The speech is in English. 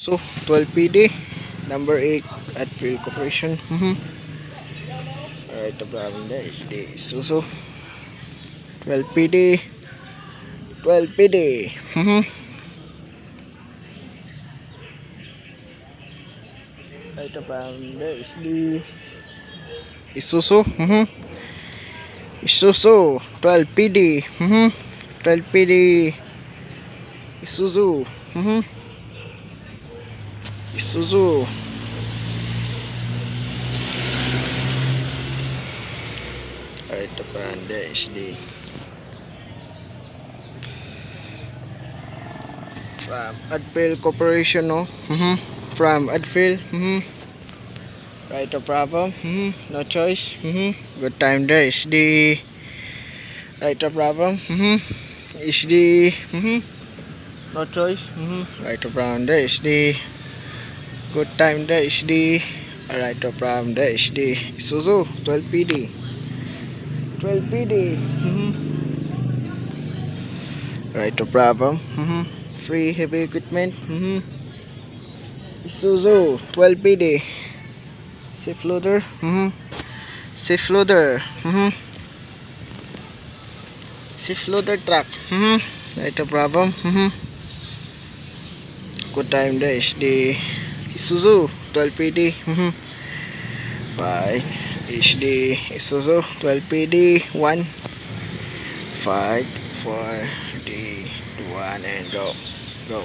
So 12 PD number 8 at Field Corporation. Alright, the problem there is the Isuzu 12 PD 12 PD. Right, the problem there is the Isuzu. Isuzu 12 PD. 12 PD Isuzu. Isuzu. Alright, the brand there is the from Adfield Corporation, no? From Adfield. Right, the problem. No choice. Good time there is the right, the problem. Is the no choice. Right, the problem there is the good time there is the right, the problem there is the Isuzu 12 PD 12 PD. Right, the problem. Free heavy equipment. Isuzu 12 PD safe loader. Safe loader. Safe loader truck. Right, the problem. Good time there is the Isuzu 12 PD. 5 is the Isuzu 12 PD 1 5 4 3 2 1 and go.